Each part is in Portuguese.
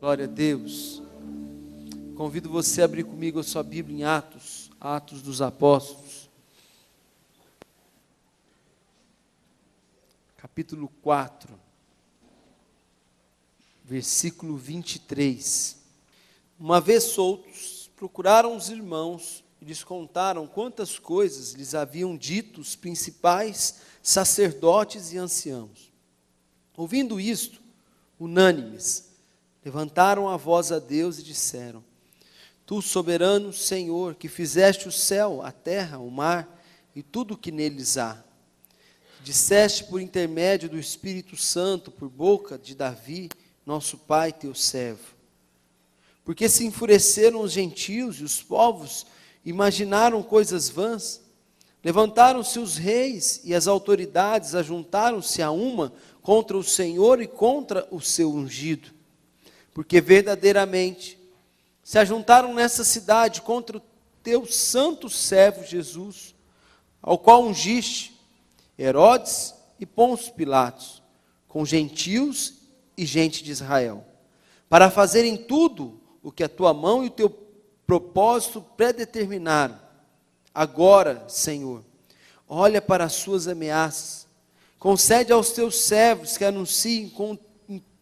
Glória a Deus. Convido você a abrir comigo a sua Bíblia em Atos dos Apóstolos. Capítulo 4, versículo 23. Uma vez soltos, procuraram os irmãos e lhes contaram quantas coisas lhes haviam dito os principais sacerdotes e anciãos. Ouvindo isto, unânimes, levantaram a voz a Deus e disseram: Tu, soberano Senhor, que fizeste o céu, a terra, o mar e tudo o que neles há, disseste por intermédio do Espírito Santo, por boca de Davi, nosso pai, teu servo. Porque se enfureceram os gentios e os povos, imaginaram coisas vãs, levantaram-se os reis e as autoridades, ajuntaram-se a uma contra o Senhor e contra o seu ungido. Porque verdadeiramente se ajuntaram nessa cidade contra o teu santo servo Jesus, ao qual ungiste Herodes e Pôncio Pilatos, com gentios e gente de Israel, para fazerem tudo o que a tua mão e o teu propósito predeterminaram. Agora, Senhor, olha para as suas ameaças, concede aos teus servos que anunciem com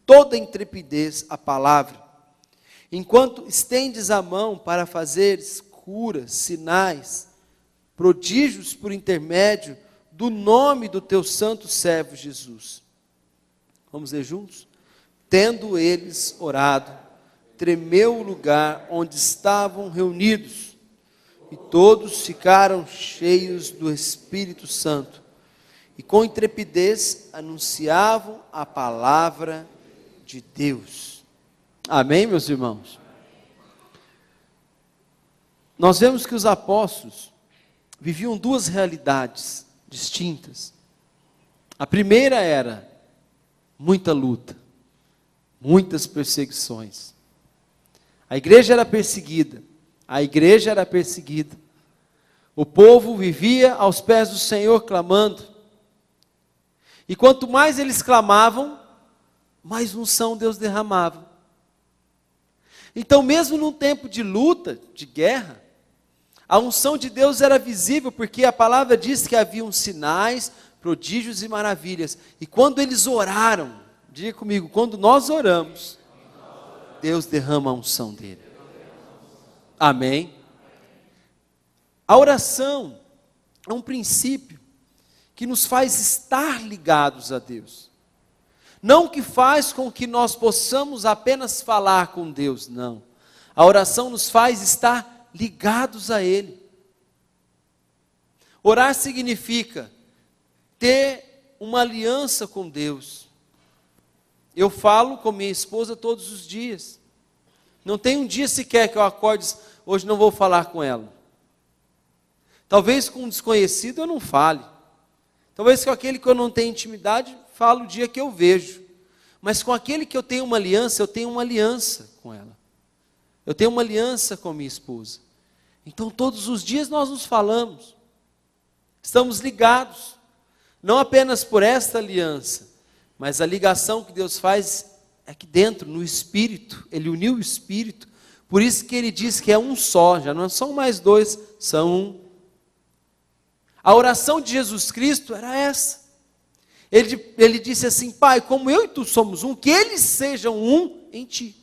toda intrepidez a palavra, enquanto estendes a mão para fazeres curas, sinais, prodígios por intermédio do nome do teu santo servo Jesus. Vamos ler juntos? Tendo eles orado, tremeu o lugar onde estavam reunidos, e todos ficaram cheios do Espírito Santo, e com intrepidez anunciavam a palavra de Deus. Amém, meus irmãos? Nós vemos que os apóstolos viviam duas realidades distintas. A primeira era muita luta, muitas perseguições. A igreja era perseguida, o povo vivia aos pés do Senhor clamando, e quanto mais eles clamavam, mais unção Deus derramava. Então, mesmo num tempo de luta, de guerra, a unção de Deus era visível, porque a palavra diz que haviam sinais, prodígios e maravilhas. E quando eles oraram, diga comigo, quando nós oramos, Deus derrama a unção dele. Amém? A oração é um princípio que nos faz estar ligados a Deus. Não que faz com que nós possamos apenas falar com Deus, não. A oração nos faz estar ligados a Ele. Orar significa ter uma aliança com Deus. Eu falo com minha esposa todos os dias. Não tem um dia sequer que eu acorde, hoje não vou falar com ela. Talvez com um desconhecido eu não fale. Talvez com aquele que eu não tenho intimidade, falo o dia que eu vejo. Mas com aquele que eu tenho uma aliança, eu tenho uma aliança com ela. Eu tenho uma aliança com minha esposa. Então todos os dias nós nos falamos. Estamos ligados. Não apenas por esta aliança, mas a ligação que Deus faz aqui dentro, no Espírito. Ele uniu o Espírito. Por isso que Ele diz que é um só, já não são mais dois, são um. A oração de Jesus Cristo era essa. Ele disse assim: Pai, como eu e tu somos um, que eles sejam um em ti.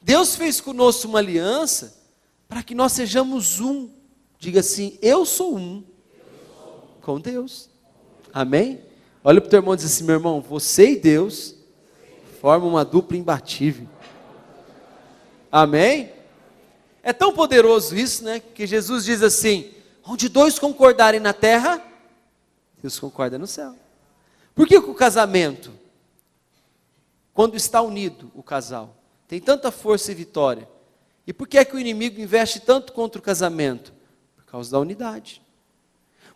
Deus fez conosco uma aliança para que nós sejamos um. Diga assim: eu sou um com Deus. Amém? Olha para o teu irmão e diz assim: meu irmão, você e Deus formam uma dupla imbatível. Amém? É tão poderoso isso, né? Que Jesus diz assim: onde dois concordarem na terra, Deus concorda no céu. Por que o casamento, quando está unido o casal, tem tanta força e vitória? E por que é que o inimigo investe tanto contra o casamento? Por causa da unidade.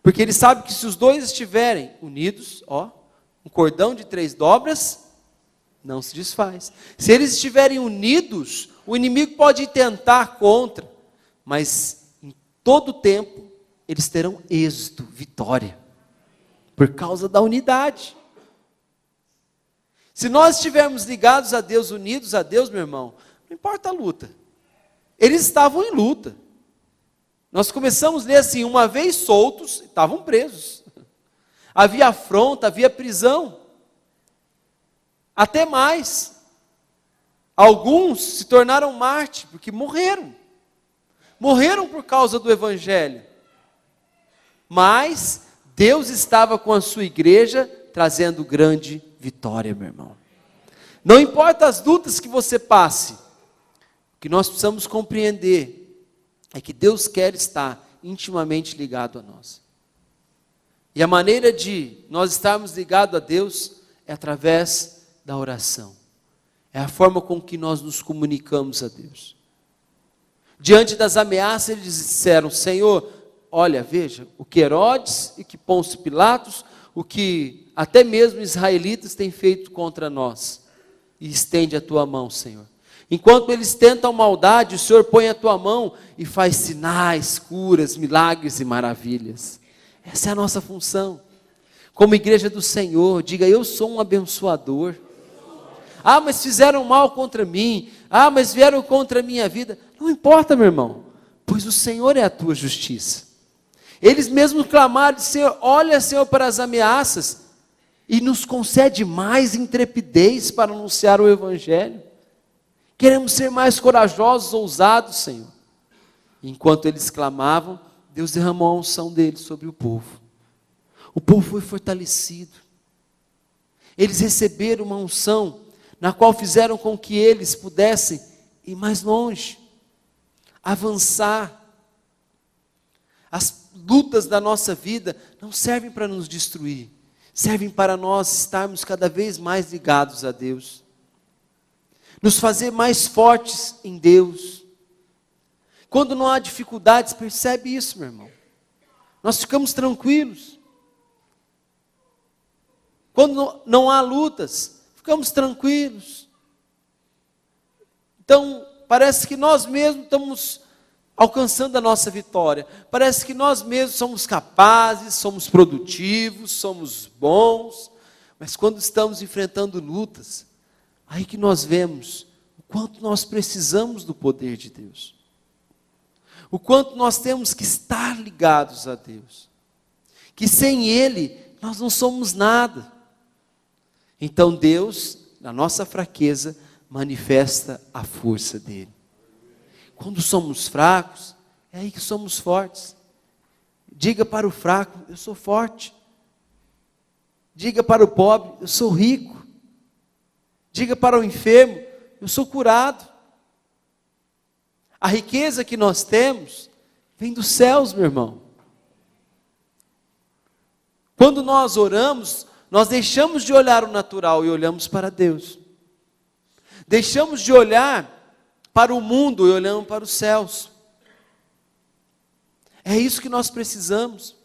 Porque ele sabe que se os dois estiverem unidos, um cordão de 3 dobras não se desfaz. Se eles estiverem unidos, o inimigo pode tentar contra, mas em todo tempo eles terão êxito, vitória, por causa da unidade. Se nós estivermos ligados a Deus, unidos a Deus, meu irmão, não importa a luta. Eles estavam em luta. Nós começamos a ler assim, uma vez soltos, estavam presos. Havia afronta, havia prisão. Até mais. Alguns se tornaram mártires, porque morreram. Morreram por causa do Evangelho. Mas Deus estava com a sua igreja, trazendo grande vitória, meu irmão. Não importa as lutas que você passe, o que nós precisamos compreender é que Deus quer estar intimamente ligado a nós. E a maneira de nós estarmos ligados a Deus é através da oração. É a forma com que nós nos comunicamos a Deus. Diante das ameaças, eles disseram: Senhor, olha, veja, o que Herodes e que Pôncio Pilatos, o que até mesmo israelitas têm feito contra nós. E estende a tua mão, Senhor. Enquanto eles tentam maldade, o Senhor põe a tua mão e faz sinais, curas, milagres e maravilhas. Essa é a nossa função. Como igreja do Senhor, diga: eu sou um abençoador. Ah, mas fizeram mal contra mim. Ah, mas vieram contra a minha vida. Não importa, meu irmão, pois o Senhor é a tua justiça. Eles mesmos clamaram: Senhor, olha, Senhor, para as ameaças e nos concede mais intrepidez para anunciar o Evangelho. Queremos ser mais corajosos, ousados, Senhor. Enquanto eles clamavam, Deus derramou a unção deles sobre o povo. O povo foi fortalecido. Eles receberam uma unção na qual fizeram com que eles pudessem ir mais longe, avançar. As lutas da nossa vida não servem para nos destruir, servem para nós estarmos cada vez mais ligados a Deus, nos fazer mais fortes em Deus. Quando não há dificuldades, percebe isso, meu irmão, nós ficamos tranquilos. Quando não há lutas, ficamos tranquilos. Então, parece que nós mesmos estamos alcançando a nossa vitória. Parece que nós mesmos somos capazes, somos produtivos, somos bons. Mas quando estamos enfrentando lutas, aí que nós vemos o quanto nós precisamos do poder de Deus. O quanto nós temos que estar ligados a Deus. Que sem Ele, nós não somos nada. Então Deus, na nossa fraqueza, manifesta a força dEle. Quando somos fracos, é aí que somos fortes. Diga para o fraco: eu sou forte. Diga para o pobre: eu sou rico. Diga para o enfermo: eu sou curado. A riqueza que nós temos vem dos céus, meu irmão. Quando nós oramos, nós deixamos de olhar o natural e olhamos para Deus. Deixamos de olhar para o mundo e olhamos para os céus. É isso que nós precisamos.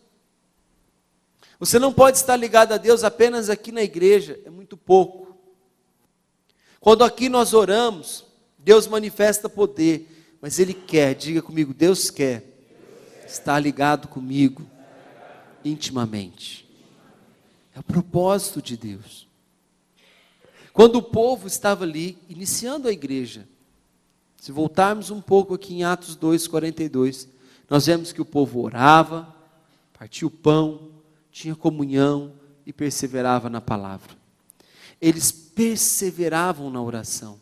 Você não pode estar ligado a Deus apenas aqui na igreja, é muito pouco. Quando aqui nós oramos, Deus manifesta poder, mas Ele quer, diga comigo, Deus quer estar ligado comigo intimamente. É o propósito de Deus. Quando o povo estava ali, iniciando a igreja, se voltarmos um pouco aqui em Atos 2:42, nós vemos que o povo orava, partia o pão, tinha comunhão e perseverava na palavra. Eles perseveravam na oração.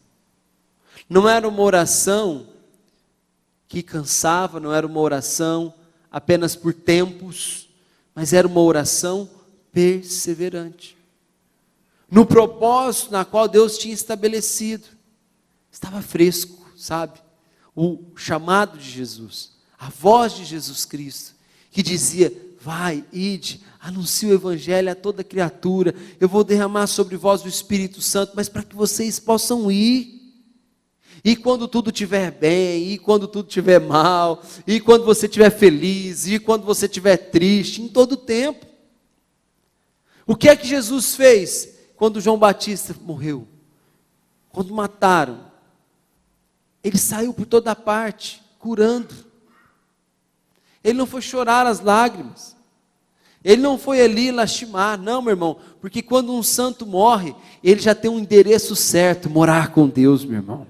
Não era uma oração que cansava, não era uma oração apenas por tempos, mas era uma oração perseverante. No propósito na qual Deus tinha estabelecido. Estava fresco, sabe? O chamado de Jesus, a voz de Jesus Cristo, que dizia: vai, ide, anuncie o Evangelho a toda criatura, eu vou derramar sobre vós o Espírito Santo, mas para que vocês possam ir. E quando tudo estiver bem, e quando tudo estiver mal, e quando você estiver feliz, e quando você estiver triste, em todo o tempo. O que é que Jesus fez quando João Batista morreu? Quando mataram, Ele saiu por toda parte, curando. Ele não foi chorar as lágrimas. Ele não foi ali lastimar, não, meu irmão, porque quando um santo morre, ele já tem um endereço certo, morar com Deus, meu irmão.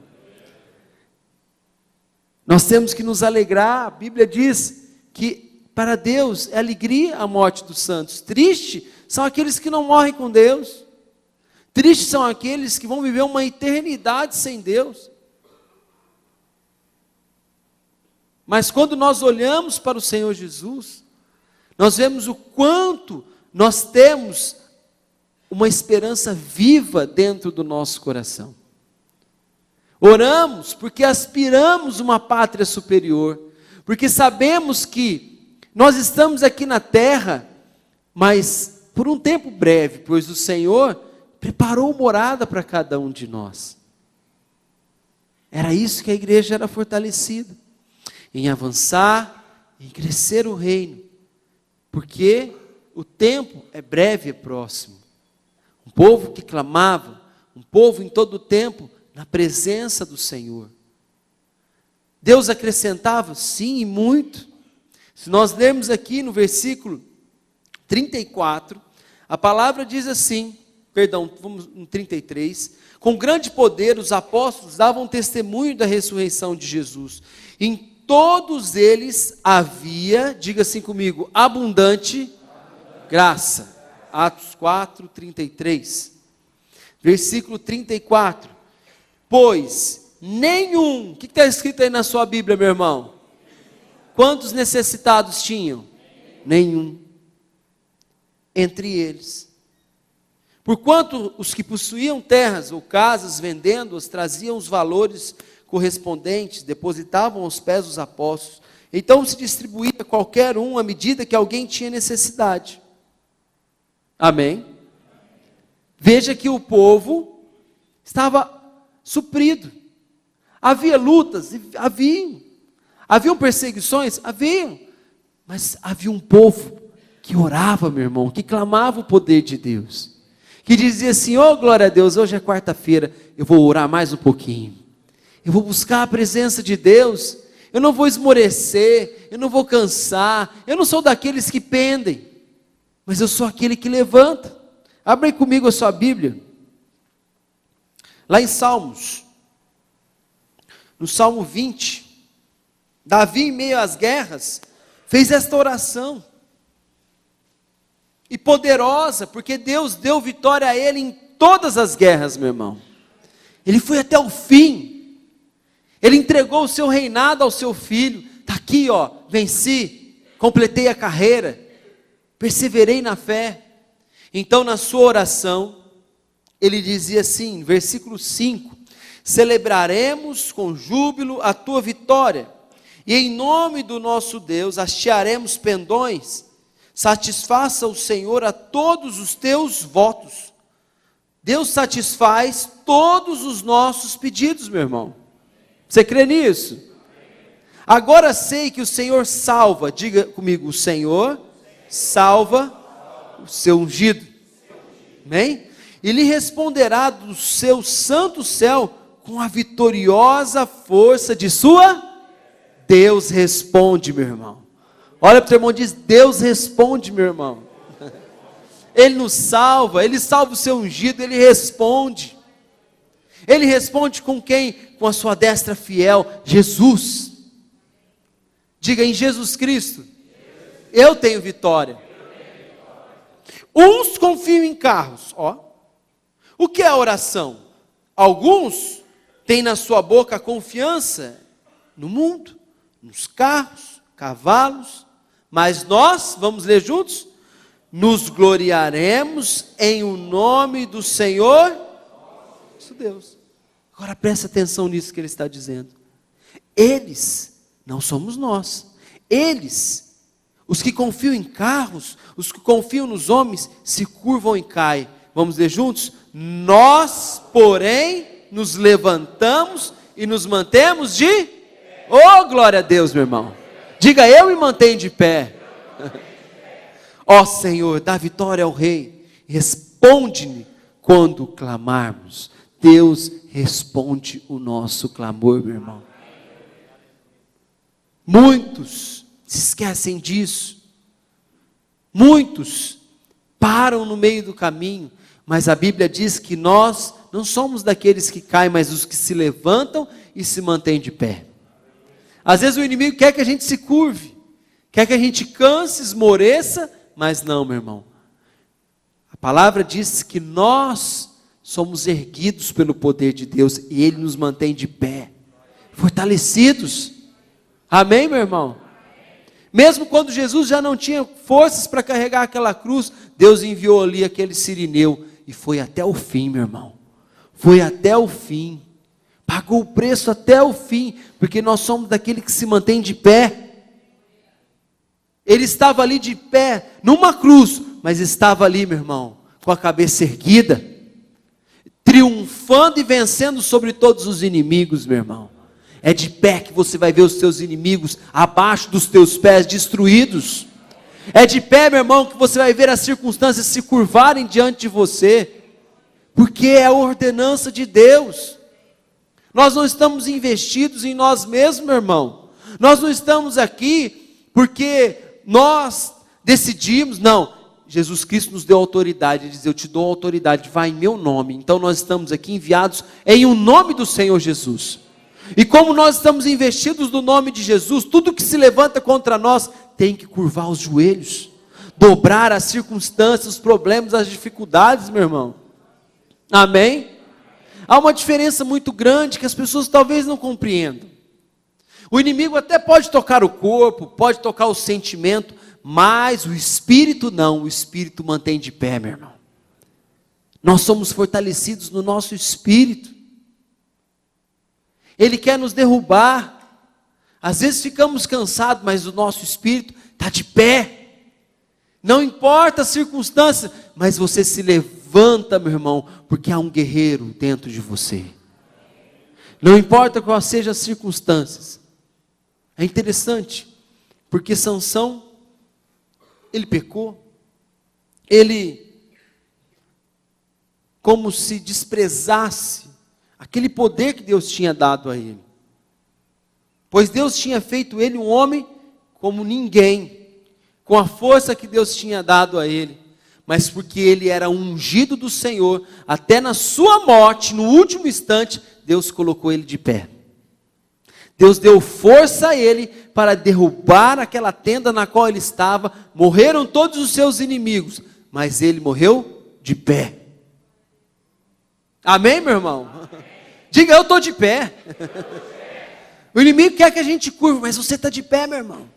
Nós temos que nos alegrar. A Bíblia diz que para Deus é alegria a morte dos santos. Triste são aqueles que não morrem com Deus. Tristes são aqueles que vão viver uma eternidade sem Deus. Mas quando nós olhamos para o Senhor Jesus, nós vemos o quanto nós temos uma esperança viva dentro do nosso coração. Oramos porque aspiramos uma pátria superior, porque sabemos que nós estamos aqui na terra, mas por um tempo breve, pois o Senhor preparou morada para cada um de nós. Era isso que a igreja era fortalecida, em avançar, em crescer o reino, porque o tempo é breve, é próximo. Um povo que clamava, um povo em todo o tempo, na presença do Senhor. Deus acrescentava? Sim, e muito. Se nós lermos aqui no versículo 34, a palavra diz assim, vamos no 33, com grande poder os apóstolos davam testemunho da ressurreição de Jesus. Em todos eles havia, diga assim comigo, abundante graça. Atos 4, 33. Versículo 34. Pois nenhum, o que está escrito aí na sua Bíblia, meu irmão? Quantos necessitados tinham? Nenhum. Entre eles. Porquanto os que possuíam terras ou casas, vendendo-as, traziam os valores correspondentes, depositavam aos pés dos apóstolos. Então se distribuía a qualquer um à medida que alguém tinha necessidade. Amém? Veja que o povo estava suprido. Havia lutas? Haviam perseguições? Haviam. Mas havia um povo que orava, meu irmão, que clamava o poder de Deus. Que dizia assim, oh glória a Deus, hoje é quarta-feira, eu vou orar mais um pouquinho. Eu vou buscar a presença de Deus, eu não vou esmorecer, eu não vou cansar, eu não sou daqueles que pendem, mas eu sou aquele que levanta. Abre aí comigo a sua Bíblia, lá em Salmos, no Salmo 20, Davi, em meio às guerras, fez esta oração, e poderosa, porque Deus deu vitória a ele em todas as guerras, meu irmão. Ele foi até o fim, ele entregou o seu reinado ao seu filho, está aqui ó, venci, completei a carreira, perseverei na fé. Então na sua oração, ele dizia assim, versículo 5, celebraremos com júbilo a tua vitória, e em nome do nosso Deus hastearemos pendões, satisfaça o Senhor a todos os teus votos. Deus satisfaz todos os nossos pedidos, meu irmão. Você crê nisso? Agora sei que o Senhor salva, diga comigo, o Senhor salva o seu ungido. Amém? E lhe responderá do seu santo céu com a vitoriosa força de sua. Deus responde, meu irmão. Olha para o teu irmão e diz, Deus responde, meu irmão. Ele nos salva, Ele salva o seu ungido, Ele responde. Ele responde com quem? Com a sua destra fiel, Jesus. Diga, em Jesus Cristo, eu tenho vitória. Uns confiam em carros, ó. O que é a oração? Alguns têm na sua boca a confiança no mundo, nos carros, cavalos, mas nós, vamos ler juntos? Nos gloriaremos em o nome do Senhor, nosso Deus. Agora presta atenção nisso que ele está dizendo. Eles, não somos nós, eles, os que confiam em carros, os que confiam nos homens, se curvam e caem. Vamos ler juntos? Nós, porém, nos levantamos e nos mantemos de... Oh, glória a Deus, meu irmão. Diga, eu me mantenho de pé. Ó Senhor, dá vitória ao Rei. Responde-me quando clamarmos. Deus responde o nosso clamor, meu irmão. Muitos se esquecem disso. Muitos param no meio do caminho, mas a Bíblia diz que nós não somos daqueles que caem, mas os que se levantam e se mantêm de pé. Às vezes o inimigo quer que a gente se curve, quer que a gente canse, esmoreça, mas não, meu irmão. A palavra diz que nós somos erguidos pelo poder de Deus e Ele nos mantém de pé, fortalecidos. Amém, meu irmão? Mesmo quando Jesus já não tinha forças para carregar aquela cruz, Deus enviou ali aquele sirineu e foi até o fim, meu irmão. Foi até o fim. Pagou o preço até o fim, porque nós somos daquele que se mantém de pé. Ele estava ali de pé, numa cruz, mas estava ali, meu irmão, com a cabeça erguida, triunfando e vencendo sobre todos os inimigos, meu irmão. É de pé que você vai ver os seus inimigos abaixo dos teus pés destruídos. É de pé, meu irmão, que você vai ver as circunstâncias se curvarem diante de você, porque é a ordenança de Deus. Nós não estamos investidos em nós mesmos, meu irmão. Nós não estamos aqui porque nós decidimos, não. Jesus Cristo nos deu autoridade, Ele diz, eu te dou autoridade, vai em meu nome. Então nós estamos aqui enviados em o nome do Senhor Jesus. E como nós estamos investidos no nome de Jesus, tudo que se levanta contra nós tem que curvar os joelhos, dobrar as circunstâncias, os problemas, as dificuldades, meu irmão. Amém? Há uma diferença muito grande que as pessoas talvez não compreendam. O inimigo até pode tocar o corpo, pode tocar o sentimento, mas o espírito não, o espírito mantém de pé, meu irmão. Nós somos fortalecidos no nosso espírito. Ele quer nos derrubar. Às vezes ficamos cansados, mas o nosso espírito está de pé. Não importa a circunstância, mas você se levanta, meu irmão, porque há um guerreiro dentro de você. Não importa quais sejam as circunstâncias. É interessante, porque Sansão, ele pecou, ele, como se desprezasse aquele poder que Deus tinha dado a ele. Pois Deus tinha feito ele um homem como ninguém, com a força que Deus tinha dado a ele, mas porque ele era ungido do Senhor, até na sua morte, no último instante, Deus colocou ele de pé. Deus deu força a ele para derrubar aquela tenda na qual ele estava. Morreram todos os seus inimigos, mas ele morreu de pé. Amém, meu irmão? Diga, eu estou de pé. O inimigo quer que a gente curva, mas você está de pé, meu irmão.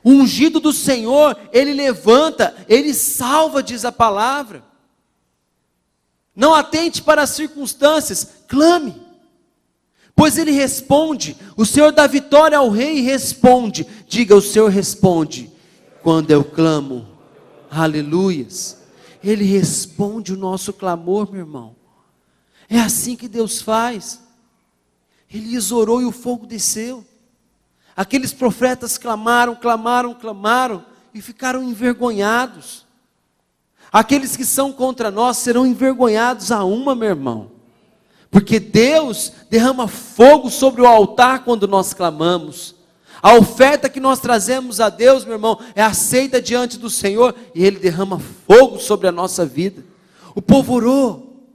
O ungido do Senhor, ele levanta, ele salva, diz a palavra. Não atente para as circunstâncias, clame. Pois ele responde, o Senhor dá vitória ao rei e responde. Diga, o Senhor responde quando eu clamo. Aleluias. Ele responde o nosso clamor, meu irmão. É assim que Deus faz. Ele orou e o fogo desceu. Aqueles profetas clamaram e ficaram envergonhados. Aqueles que são contra nós serão envergonhados a uma, meu irmão. Porque Deus derrama fogo sobre o altar quando nós clamamos. A oferta que nós trazemos a Deus, meu irmão, é aceita diante do Senhor e Ele derrama fogo sobre a nossa vida. O povo orou,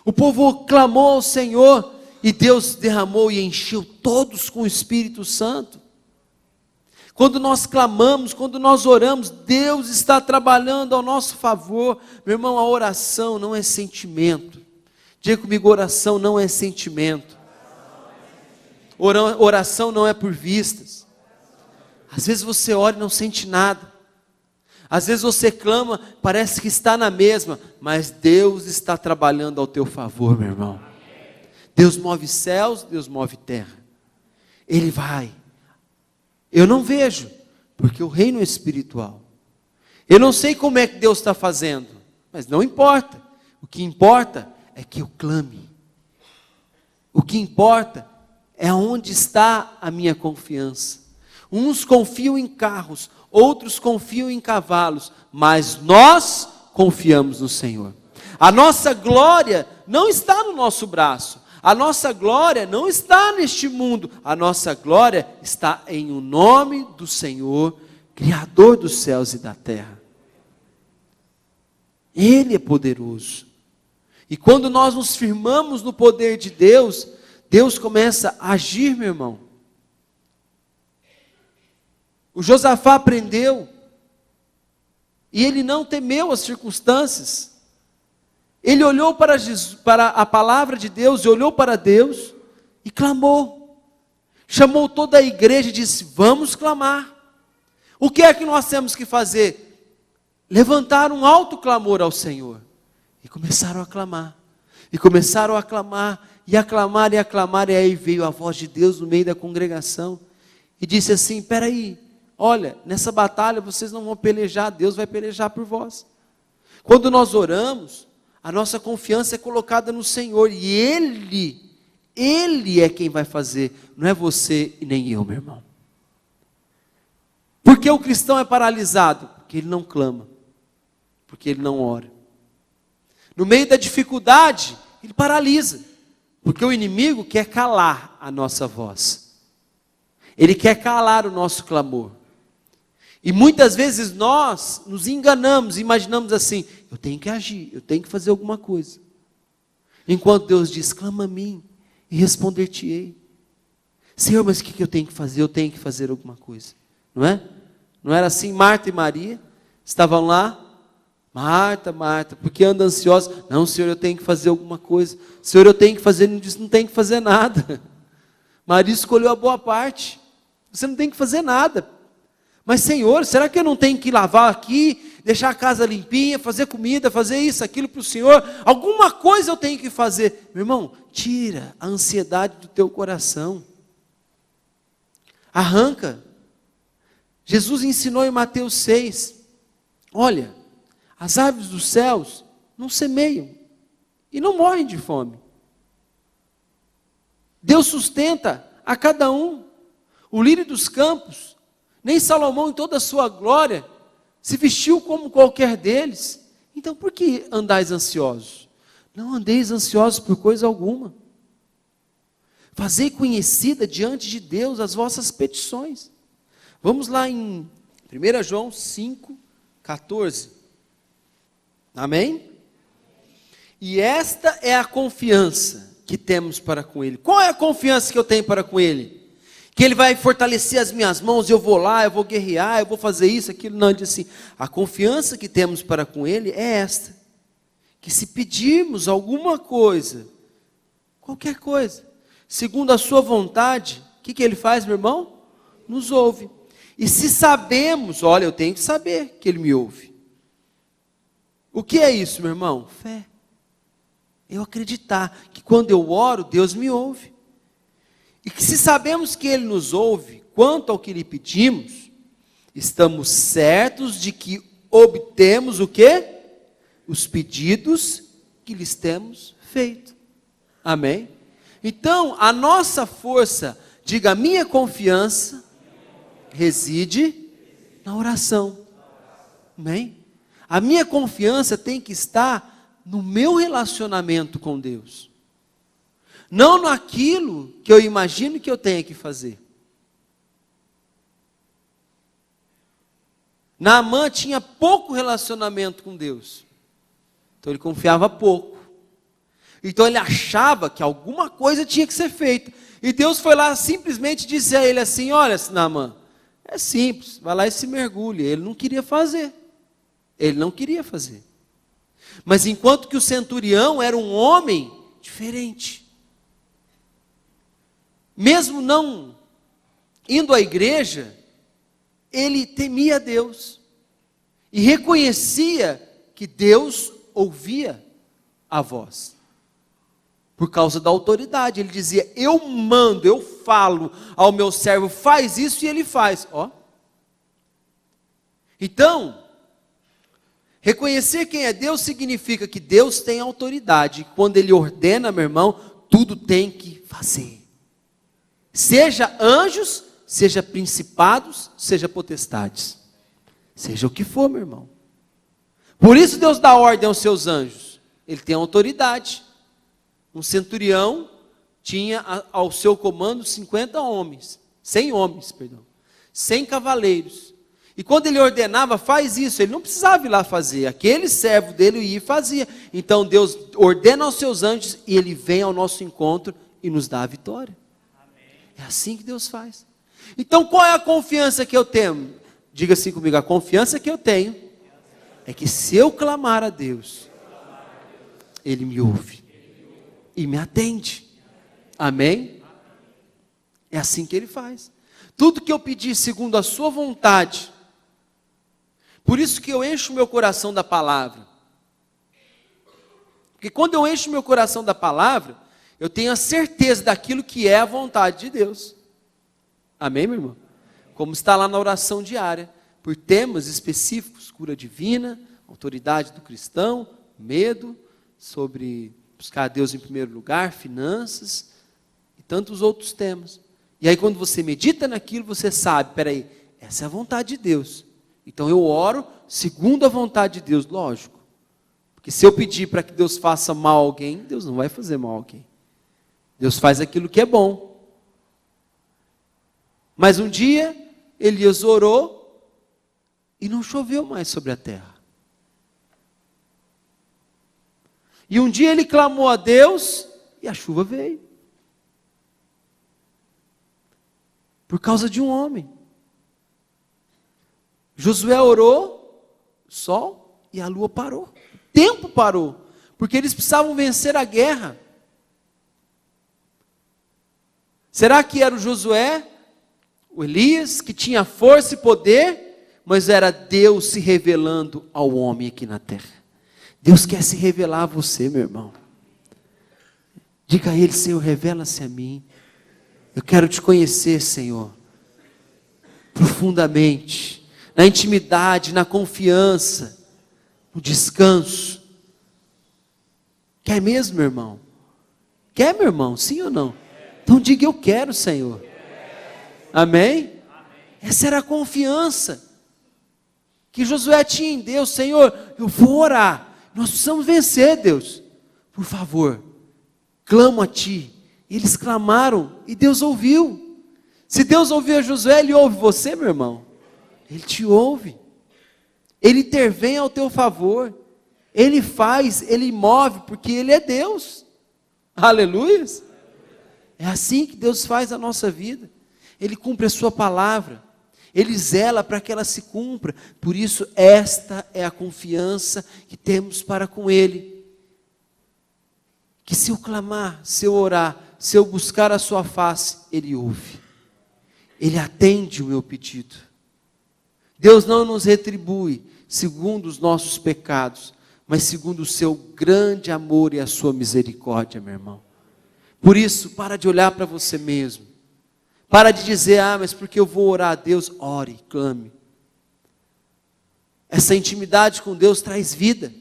o povo clamou ao Senhor e Deus derramou e encheu todos com o Espírito Santo. Quando nós clamamos, quando nós oramos, Deus está trabalhando ao nosso favor. Meu irmão, a oração não é sentimento. Diga comigo, oração não é sentimento. Oração não é por vistas. Às vezes você ora e não sente nada. Às vezes você clama, parece que está na mesma, mas Deus está trabalhando ao teu favor, meu irmão. Deus move céus, Deus move terra. Ele vai. Eu não vejo, porque o reino é espiritual. Eu não sei como é que Deus está fazendo, mas não importa. O que importa é que eu clame. O que importa é onde está a minha confiança. Uns confiam em carros, outros confiam em cavalos, mas nós confiamos no Senhor. A nossa glória não está no nosso braço. A nossa glória não está neste mundo. A nossa glória está em o nome do Senhor, Criador dos céus e da terra. Ele é poderoso. E quando nós nos firmamos no poder de Deus, Deus começa a agir, meu irmão. O Josafá aprendeu, e ele não temeu as circunstâncias. Ele olhou para a palavra de Deus, e olhou para Deus, e clamou. Chamou toda a igreja e disse: vamos clamar. O que é que nós temos que fazer? Levantar um alto clamor ao Senhor. E começaram a clamar. E começaram a clamar, e aclamar, e aclamar. E aí veio a voz de Deus no meio da congregação. E disse assim: espera aí, olha, nessa batalha vocês não vão pelejar, Deus vai pelejar por vós. Quando nós oramos, a nossa confiança é colocada no Senhor. E Ele é quem vai fazer. Não é você e nem eu, meu irmão. Por que o cristão é paralisado? Porque ele não clama. Porque ele não ora. No meio da dificuldade, ele paralisa. Porque o inimigo quer calar a nossa voz. Ele quer calar o nosso clamor. E muitas vezes nós nos enganamos, imaginamos assim: eu tenho que agir, eu tenho que fazer alguma coisa. Enquanto Deus diz: clama a mim e responder-te-ei. Senhor, mas o que eu tenho que fazer? Eu tenho que fazer alguma coisa. Não é? Não era assim? Marta e Maria estavam lá. Marta, Marta, porque anda ansiosa? Não, Senhor, eu tenho que fazer alguma coisa. Senhor, eu tenho que fazer. Ele não disse: não tem que fazer nada. Maria escolheu a boa parte. Você não tem que fazer nada. Mas Senhor, será que eu não tenho que lavar aqui, deixar a casa limpinha, fazer comida, fazer isso, aquilo para o Senhor? Alguma coisa eu tenho que fazer. Meu irmão, tira a ansiedade do teu coração. Arranca. Jesus ensinou em Mateus 6. Olha, as aves dos céus não semeiam e não morrem de fome. Deus sustenta a cada um. O lírio dos campos, nem Salomão em toda a sua glória se vestiu como qualquer deles. Então por que andais ansiosos? Não andeis ansiosos por coisa alguma. Fazei conhecida diante de Deus as vossas petições. Vamos lá em 1 João 5, 14. Amém? E esta é a confiança que temos para com Ele. Qual é a confiança que eu tenho para com Ele? Que Ele vai fortalecer as minhas mãos, eu vou lá, eu vou guerrear, eu vou fazer isso, aquilo. Não, ele diz assim: a confiança que temos para com Ele é esta, que se pedirmos alguma coisa, qualquer coisa, segundo a sua vontade, o que Ele faz, meu irmão? Nos ouve. E se sabemos, olha, eu tenho que saber que Ele me ouve. O que é isso, meu irmão? Fé. Eu acreditar que quando eu oro, Deus me ouve. E que se sabemos que Ele nos ouve, quanto ao que lhe pedimos, estamos certos de que obtemos o quê? Os pedidos que lhes temos feito. Amém? Então, a nossa força, diga, a minha confiança, reside na oração. Amém? A minha confiança tem que estar no meu relacionamento com Deus. Não naquilo que eu imagino que eu tenha que fazer. Naamã tinha pouco relacionamento com Deus. Então ele confiava pouco. Então ele achava que alguma coisa tinha que ser feita. E Deus foi lá simplesmente disse a ele assim: olha, Naamã, é simples, vai lá e se mergulhe. Ele não queria fazer. Ele não queria fazer. Mas enquanto que o centurião era um homem diferente. Mesmo não indo à igreja, ele temia Deus. E reconhecia que Deus ouvia a voz. Por causa da autoridade. Ele dizia: eu mando, eu falo ao meu servo, faz isso, e ele faz. Ó. Então, reconhecer quem é Deus significa que Deus tem autoridade. Quando Ele ordena, meu irmão, tudo tem que fazer. Seja anjos, seja principados, seja potestades. Seja o que for, meu irmão. Por isso Deus dá ordem aos seus anjos. Ele tem autoridade. Um centurião tinha ao seu comando 50 homens. 100 homens, perdão. 100 cavaleiros. E quando ele ordenava, faz isso, ele não precisava ir lá fazer. Aquele servo dele ia e fazia. Então Deus ordena aos seus anjos e ele vem ao nosso encontro e nos dá a vitória. É assim que Deus faz. Então qual é a confiança que eu tenho? Diga assim comigo, a confiança que eu tenho é que se eu clamar a Deus, Ele me ouve e me atende. Amém? É assim que Ele faz. Tudo que eu pedir segundo a sua vontade. Por isso que eu encho meu coração da palavra. Porque quando eu encho meu coração da palavra, eu tenho a certeza daquilo que é a vontade de Deus. Amém, meu irmão? Como está lá na oração diária, por temas específicos, cura divina, autoridade do cristão, medo, sobre buscar a Deus em primeiro lugar, finanças e tantos outros temas. E aí quando você medita naquilo, você sabe, peraí, essa é a vontade de Deus. Então eu oro segundo a vontade de Deus, lógico. Porque se eu pedir para que Deus faça mal a alguém, Deus não vai fazer mal a alguém. Deus faz aquilo que é bom. Mas um dia, Elias orou e não choveu mais sobre a terra. E um dia ele clamou a Deus e a chuva veio. Por causa de um homem. Josué orou, o sol e a lua parou. O tempo parou, porque eles precisavam vencer a guerra. Será que era o Josué, o Elias, que tinha força e poder, mas era Deus se revelando ao homem aqui na terra? Deus quer se revelar a você, meu irmão. Diga a Ele, Senhor, revela-se a mim. Eu quero te conhecer, Senhor, profundamente, na intimidade, na confiança, no descanso. Quer mesmo, meu irmão? Quer, meu irmão? Sim ou não? Então diga, eu quero, Senhor. Amém? Essa era a confiança que Josué tinha em Deus. Senhor, eu vou orar. Nós precisamos vencer, Deus. Por favor, clamo a Ti. Eles clamaram e Deus ouviu. Se Deus ouviu a Josué, Ele ouve você, meu irmão. Ele te ouve. Ele intervém ao teu favor. Ele faz, Ele move, porque Ele é Deus. Aleluia. É assim que Deus faz a nossa vida. Ele cumpre a sua palavra. Ele zela para que ela se cumpra. Por isso, esta é a confiança que temos para com Ele. Que se eu clamar, se eu orar, se eu buscar a sua face, Ele ouve. Ele atende o meu pedido. Deus não nos retribui segundo os nossos pecados, mas segundo o seu grande amor e a sua misericórdia, meu irmão. Por isso, para de olhar para você mesmo. Para de dizer, mas porque eu vou orar a Deus. Ore, clame. Essa intimidade com Deus traz vida.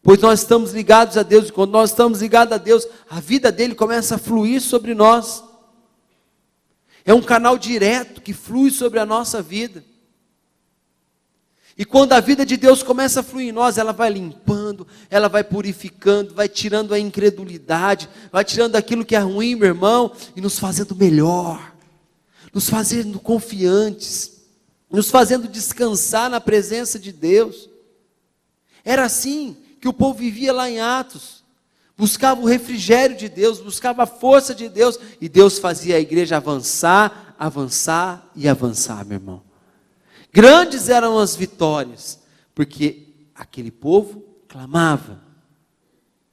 Pois nós estamos ligados a Deus, e quando nós estamos ligados a Deus, a vida dele começa a fluir sobre nós. É um canal direto que flui sobre a nossa vida. E quando a vida de Deus começa a fluir em nós, ela vai limpando, ela vai purificando, vai tirando a incredulidade, vai tirando aquilo que é ruim, meu irmão, e nos fazendo melhor, nos fazendo confiantes, nos fazendo descansar na presença de Deus. Era assim que o povo vivia lá em Atos, buscava o refrigério de Deus, buscava a força de Deus, e Deus fazia a igreja avançar, avançar e avançar, meu irmão. Grandes eram as vitórias, porque aquele povo clamava.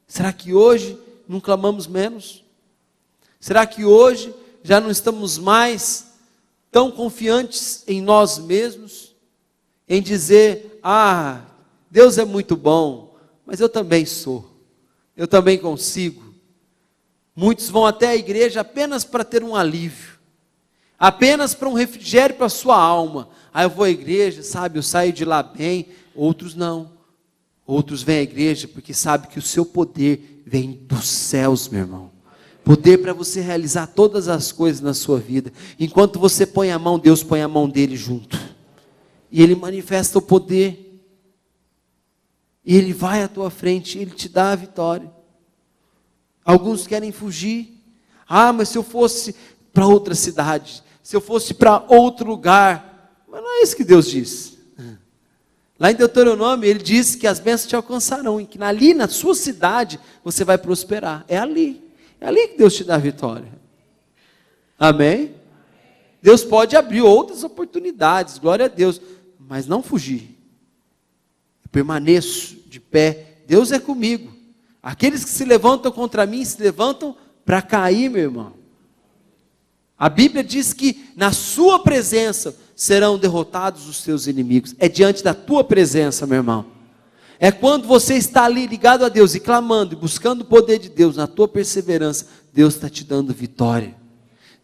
Será que hoje não clamamos menos? Será que hoje já não estamos mais tão confiantes em nós mesmos, em dizer, Deus é muito bom, mas eu também sou, eu também consigo. Muitos vão até a igreja apenas para ter um alívio, apenas para um refrigério para a sua alma. Eu vou à igreja, sabe, eu saio de lá bem. Outros não. Outros vêm à igreja porque sabem que o seu poder vem dos céus, meu irmão. Poder para você realizar todas as coisas na sua vida. Enquanto você põe a mão, Deus põe a mão dele junto. E Ele manifesta o poder. E Ele vai à tua frente, Ele te dá a vitória. Alguns querem fugir. Mas se eu fosse para outra cidade, se eu fosse para outro lugar. Mas não é isso que Deus diz. Lá em Deuteronômio, ele diz que as bênçãos te alcançarão, e que ali na sua cidade você vai prosperar. É ali que Deus te dá a vitória. Amém? Deus pode abrir outras oportunidades, glória a Deus, mas não fugir. Eu permaneço de pé, Deus é comigo. Aqueles que se levantam contra mim, se levantam para cair, meu irmão. A Bíblia diz que na sua presença serão derrotados os seus inimigos. É diante da tua presença, meu irmão. É quando você está ali ligado a Deus e clamando e buscando o poder de Deus, na tua perseverança, Deus está te dando vitória.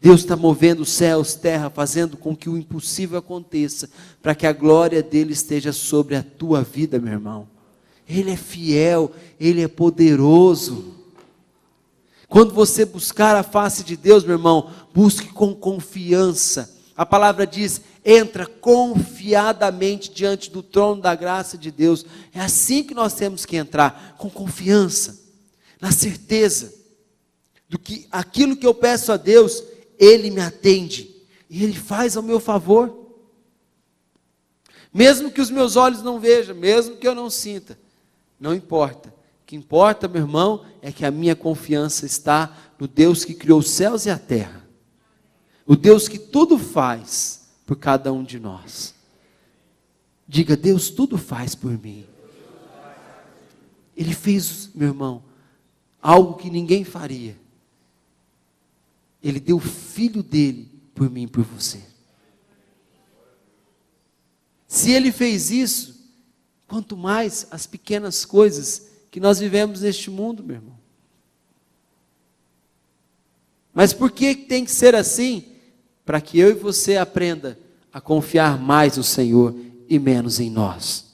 Deus está movendo os céus, terra, fazendo com que o impossível aconteça, para que a glória dele esteja sobre a tua vida, meu irmão. Ele é fiel, ele é poderoso. Quando você buscar a face de Deus, meu irmão, busque com confiança. A palavra diz, entra confiadamente diante do trono da graça de Deus. É assim que nós temos que entrar, com confiança, na certeza, do que aquilo que eu peço a Deus, Ele me atende, e Ele faz ao meu favor. Mesmo que os meus olhos não vejam, mesmo que eu não sinta, não importa. O que importa, meu irmão, é que a minha confiança está no Deus que criou os céus e a terra. O Deus que tudo faz por cada um de nós. Diga, Deus tudo faz por mim. Ele fez, meu irmão, algo que ninguém faria. Ele deu o filho dele por mim e por você. Se ele fez isso, quanto mais as pequenas coisas que nós vivemos neste mundo, meu irmão. Mas por que tem que ser assim? Para que eu e você aprenda a confiar mais no Senhor e menos em nós.